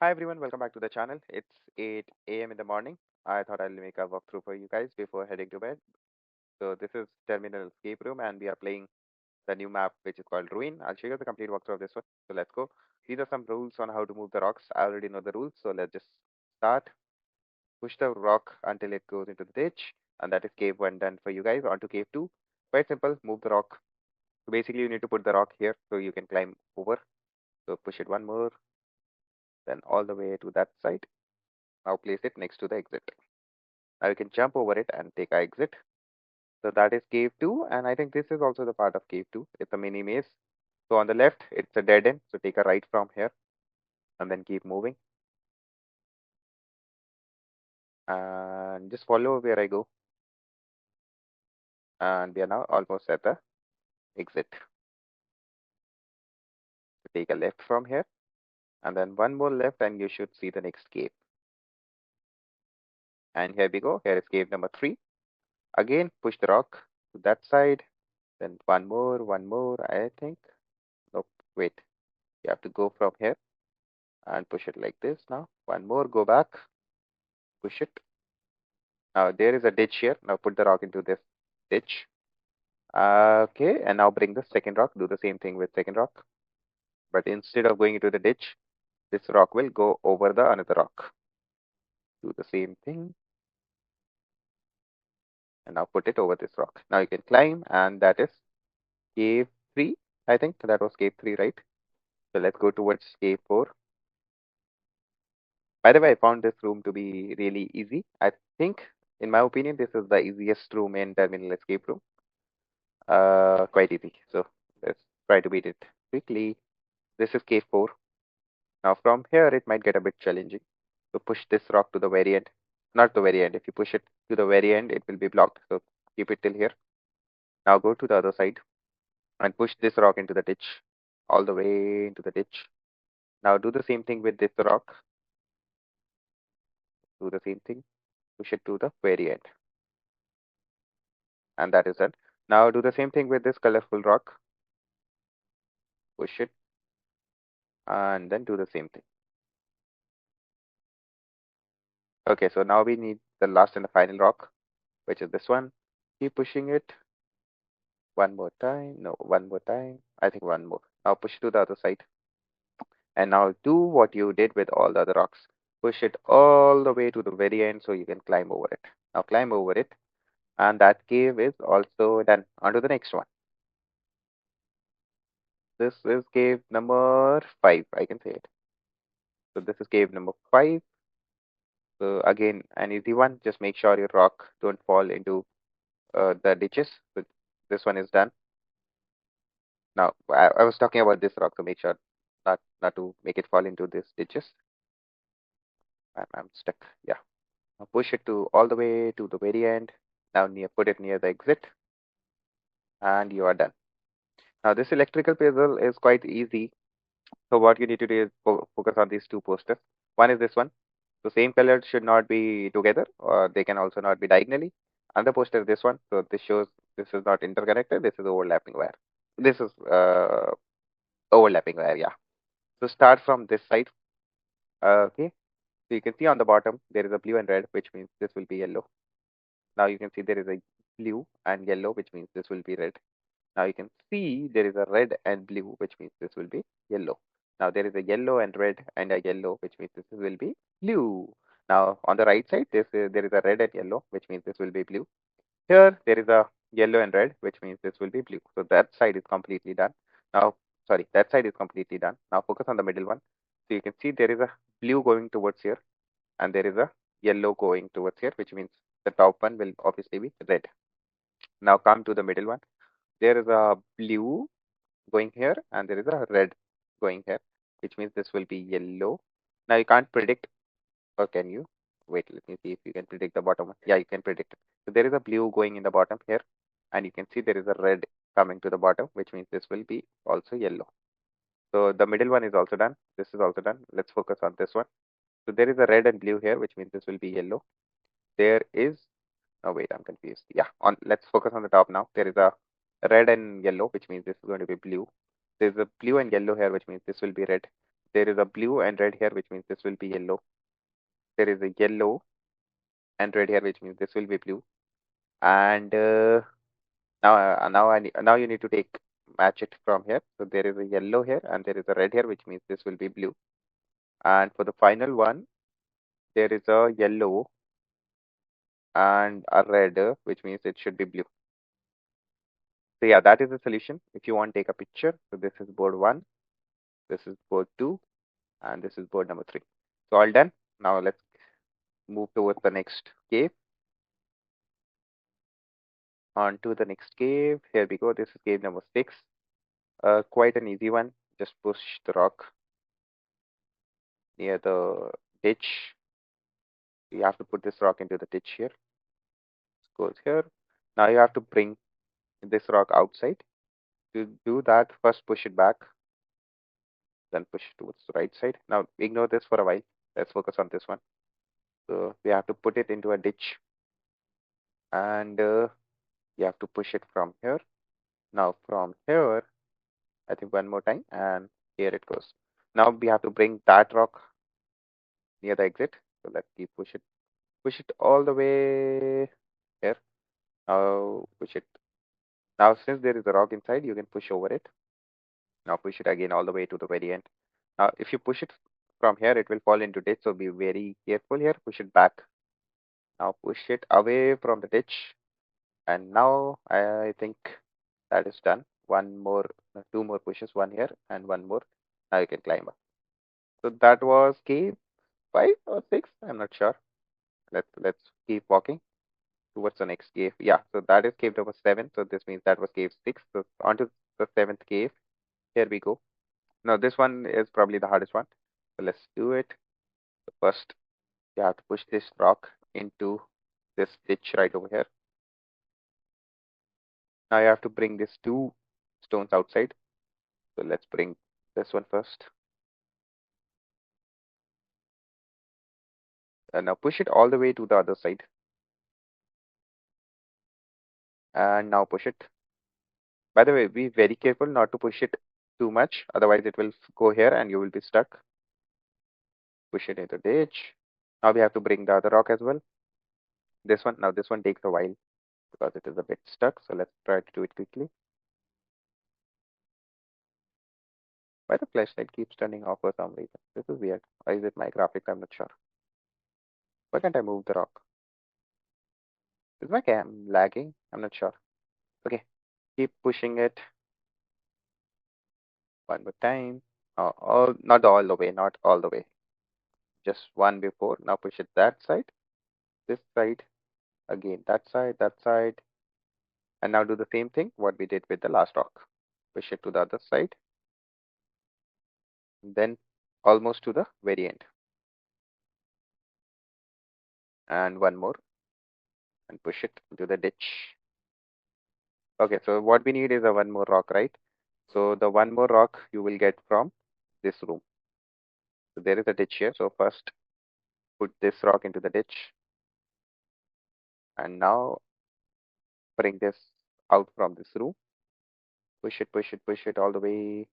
Hi everyone, welcome back to the channel. It's 8 a.m. in the morning. I thought I'll make a walkthrough for you guys before heading to bed. So this is Terminal Escape Room and we are playing the new map which is called Ruin. I'll show you the complete walkthrough of this one. So let's go. These are some rules on how to move the rocks. I already know the rules, so let's just start. Push the rock until it goes into the ditch, and that is cave 1 done for you guys. On to cave 2. Quite simple, move the rock. So basically you need to put the rock here so you can climb over. So push it one more, then all the way to that side. Now place it next to the exit. Now you can jump over it and take a exit. So that is cave 2, and I think this is also the part of cave 2. It's a mini maze. So on the left, it's a dead end. So take a right from here and then keep moving. And just follow where I go. And we are now almost at the exit. So take a left from here and then one more left and you should see the next cave. And here we go. Here is cave number 3. Again, push the rock to that side. Then one more, I think. Nope, wait. You have to go from here and push it like this now. One more, go back, push it. Now there is a ditch here. Now put the rock into this ditch. Okay, and now bring the second rock. Do the same thing with second rock. But instead of going into the ditch, this rock will go over the another rock. Do the same thing. And now put it over this rock. Now you can climb, and that is cave 3. I think that was cave 3, right? So let's go towards cave 4. By the way, I found this room to be really easy. I think, in my opinion, this is the easiest room in Terminal Escape Room. Quite easy. So let's try to beat it quickly. This is cave 4. Now from here, it might get a bit challenging. So push this rock to the very end. Not the very end. If you push it to the very end, it will be blocked. So keep it till here. Now go to the other side and push this rock into the ditch. All the way into the ditch. Now do the same thing with this rock. Do the same thing. Push it to the very end. And that is it. Now do the same thing with this colorful rock. Push it. And then do the same thing. Okay, so now we need the last and the final rock, which is this one. Keep pushing it. One more time. No, one more time. I think one more. Now push to the other side. And now do what you did with all the other rocks. Push it all the way to the very end so you can climb over it. Now climb over it. And that cave is also done. On to the next one. This is cave number 5. I can say it. So this is cave number 5. So again, an easy one. Just make sure your rock don't fall into the ditches. So this one is done. Now, I was talking about this rock, so make sure not to make it fall into these ditches. I'm stuck. Yeah. Now push it to all the way to the very end. Now put it near the exit, and you are done. Now this electrical puzzle is quite easy. So what you need to do is focus on these two posters. One is this one. So same colors should not be together, or they can also not be diagonally. And the poster is this one. So this shows this is not interconnected. This is overlapping wire. This is overlapping wire. Yeah. So start from this side. Okay. So you can see on the bottom there is a blue and red, which means this will be yellow. Now you can see there is a blue and yellow, which means this will be red. Now you can see there is a red and blue, which means this will be yellow. Now there is a yellow and red and a yellow, which means this will be blue. Now on the right side, there is a red and yellow, which means this will be blue. Here there is a yellow and red, which means this will be blue. So that side is completely done. Now, sorry, that side is completely done. Now focus on the middle one. So you can see there is a blue going towards here and there is a yellow going towards here, which means the top one will obviously be red. Now come to the middle one. There is a blue going here and there is a red going here, which means this will be yellow. Now you can't predict, or can you? Wait, let me see if you can predict the bottom one. Yeah, you can predict it. So there is a blue going in the bottom here, and you can see there is a red coming to the bottom, which means this will be also yellow. So the middle one is also done. This is also done. Let's focus on this one. So there is a red and blue here, which means this will be yellow. There is, oh wait, I'm confused. Yeah, let's focus on the top now. There is a red and yellow, which means this is going to be blue. There's a blue and yellow here, which means this will be red. There is a blue and red here, which means this will be yellow. There is a yellow and red here, which means this will be blue. And now you need to match it from here. So there is a yellow here and there is a red here, which means this will be blue. And for the final one, there is a yellow and a red, which means it should be blue. So yeah, that is the solution. If you want, take a picture. So this is board one, this is board two, and this is board number three. So all done. Now let's move towards the next cave. On to the next cave. Here we go. This is cave number six. Quite an easy one. Just push the rock near the ditch. You have to put this rock into the ditch here. It goes here. Now you have to bring this rock outside. To do that, first push it back, then push it towards the right side. Now ignore this for a while. Let's focus on this one. So we have to put it into a ditch, and you have to push it from here. Now from here, I think one more time, and here it goes. Now we have to bring that rock near the exit. So let's keep push it all the way here. Now push it. Now since there is a rock inside, you can push over it. Now push it again all the way to the very end. Now if you push it from here, it will fall into ditch. So be very careful here. Push it back. Now push it away from the ditch. And now I think that is done. One more, two more pushes, one here and one more. Now you can climb up. So that was cave 5 or 6. I'm not sure. Let's keep walking towards the next cave. Yeah, so that is cave number 7. So this means that was cave 6. So on to the 7th cave. Here we go. Now this one is probably the hardest one. So let's do it. So first, you have to push this rock into this ditch right over here. Now you have to bring these two stones outside. So let's bring this one first. And now push it all the way to the other side. And now push it. By the way, be very careful not to push it too much. Otherwise, it will go here and you will be stuck. Push it into the ditch. Now we have to bring the other rock as well. Now this one takes a while because it is a bit stuck. So let's try to do it quickly. Why the flashlight keeps turning off for some reason? This is weird. Or is it my graphics? I'm not sure. Why can't I move the rock? Is my cam lagging? I'm not sure. Okay, keep pushing it. One more time. Not all the way, not all the way. Just one before. Now push it that side, this side, again that side. And now do the same thing what we did with the last rock. Push it to the other side. Then almost to the very end. And one more. And push it to the ditch. Okay, so what we need is a one more rock, right? So the one more rock you will get from this room. So there is a ditch here. So first put this rock into the ditch. And now bring this out from this room. Push it all the way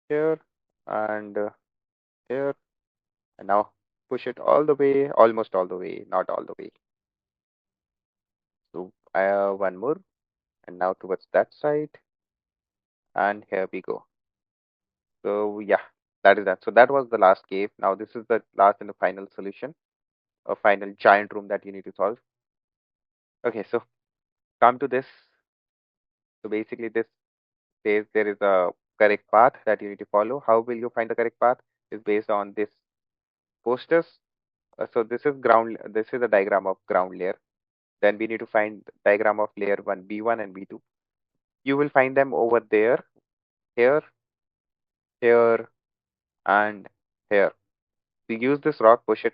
here and here. And now push it all the way, almost all the way, not all the way. So I have one more. And now towards that side. And here we go. So yeah, that is that. So that was the last cave. Now this is the last and the final solution, a final giant room that you need to solve. Okay, so come to this. So basically this says there is a correct path that you need to follow. How will you find the correct path? Is based on this posters. So this is ground. This is a diagram of ground layer. Then we need to find diagram of layer 1, B1 and B2. You will find them over there, here, here, and here. So use this rock, push it,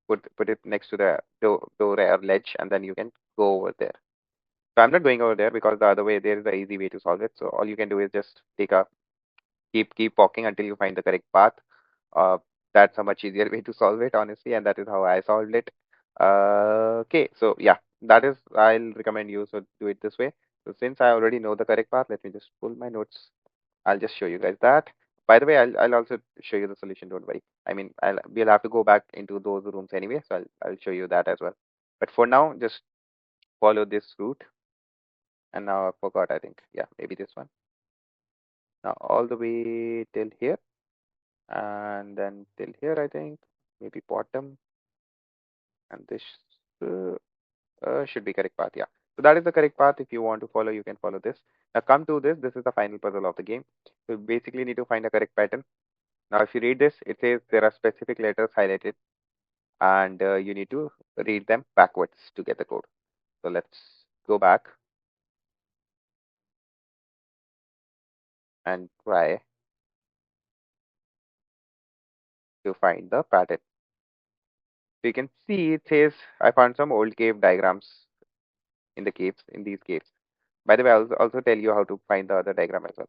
put it next to the door or ledge, and then you can go over there. So I'm not going over there because the other way there is an easy way to solve it. So all you can do is just keep walking until you find the correct path. Uh, that's a much easier way to solve it, honestly, and that is how I solved it. Okay, so yeah, that is I'll recommend you so do it this way. So since I already know the correct path, let me just pull my notes. I'll just show you guys that. By the way, I'll also show you the solution. Don't worry. I mean, we'll have to go back into those rooms anyway, so I'll show you that as well. But for now, just follow this route. And now I forgot. I think maybe this one. Now all the way till here, and then till here. I think maybe bottom, and this uh, should be correct path. Yeah. So that is the correct path. If you want to follow, you can follow this. Now come to this. This is the final puzzle of the game. So you basically need to find a correct pattern. Now, if you read this, it says there are specific letters highlighted, and you need to read them backwards to get the code. So let's go back and try to find the pattern. So you can see it says I found some old cave diagrams in the caves, in these caves. By the way, I'll also tell you how to find the other diagram as well.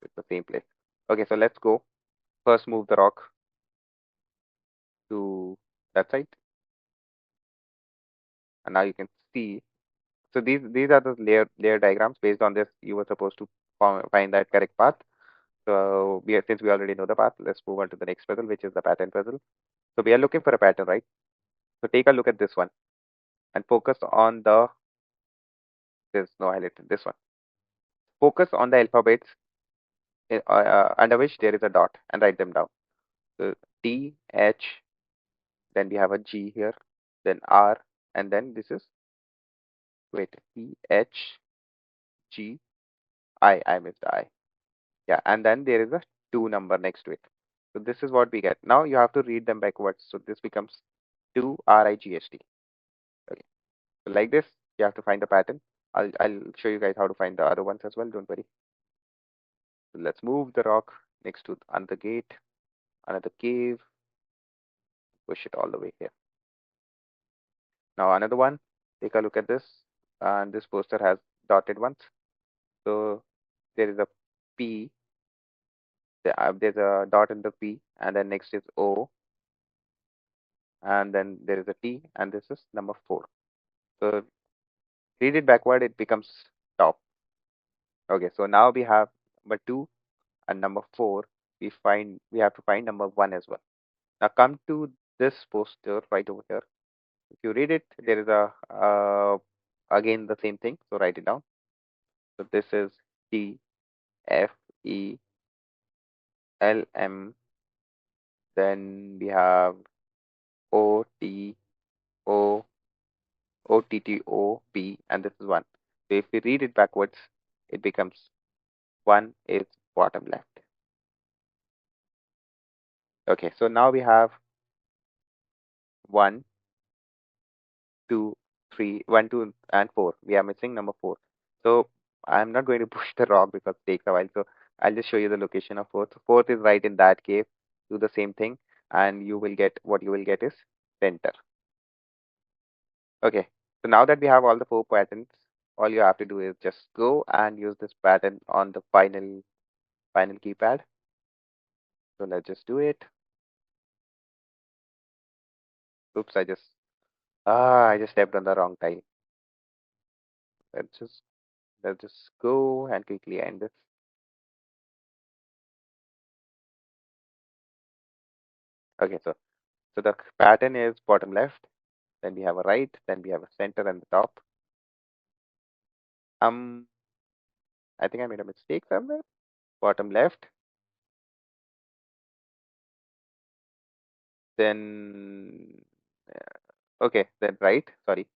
It's the same place. Okay, so let's go. First, move the rock to that side, and now you can see. So these are the layer diagrams. Based on this, you were supposed to find that correct path. So since we already know the path, let's move on to the next puzzle, which is the pattern puzzle. So we are looking for a pattern, right? So take a look at this one and focus on there's no highlighted, this one. Focus on the alphabets under which there is a dot and write them down. So T, H, then we have a G here, then R, and then this is, wait, T, H, G, I missed the I. Yeah, and then there is a 2 number next to it. So this is what we get. Now you have to read them backwards. So this becomes 2 RIGST. Okay. So like this, you have to find the pattern. I'll show you guys how to find the other ones as well. Don't worry. So let's move the rock next to another gate, another cave, push it all the way here. Now another one. Take a look at this. And this poster has dotted ones. So there is a P. There's a dot in the P, and then next is O, and then there is a T, and this is number 4. So read it backward, it becomes top. Okay, so now we have number 2 and number 4. We have to find number 1 as well. Now come to this poster right over here. If you read it, there is a again the same thing. So write it down. So this is T F E L M. Then we have O T O O T T O P, and this is 1. So if we read it backwards, it becomes 1 is bottom left. Okay, so now we have 1, 2, 3, 1, 2, and 4. We are missing number 4. So I'm not going to push the rock because it takes a while. So I'll just show you the location of fourth. Fourth is right in that cave. Do the same thing, and you will get what you will get is center. Okay. So now that we have all the 4 patterns, all you have to do is just go and use this pattern on the final keypad. So let's just do it. Oops, I just stepped on the wrong tile. Let's just go and quickly end this. Okay, so the pattern is bottom left, then we have a right, then we have a center and the top. I think I made a mistake somewhere. Bottom left, then okay, then right, sorry,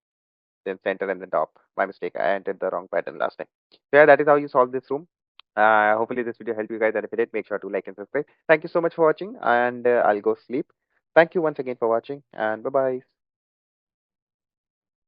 then center and the top. My mistake. I entered the wrong pattern last time. So yeah, that is how you solve this room. Hopefully this video helped you guys, and if it did, make sure to like and subscribe. Thank you so much for watching, and I'll go sleep. Thank you once again for watching, and bye bye.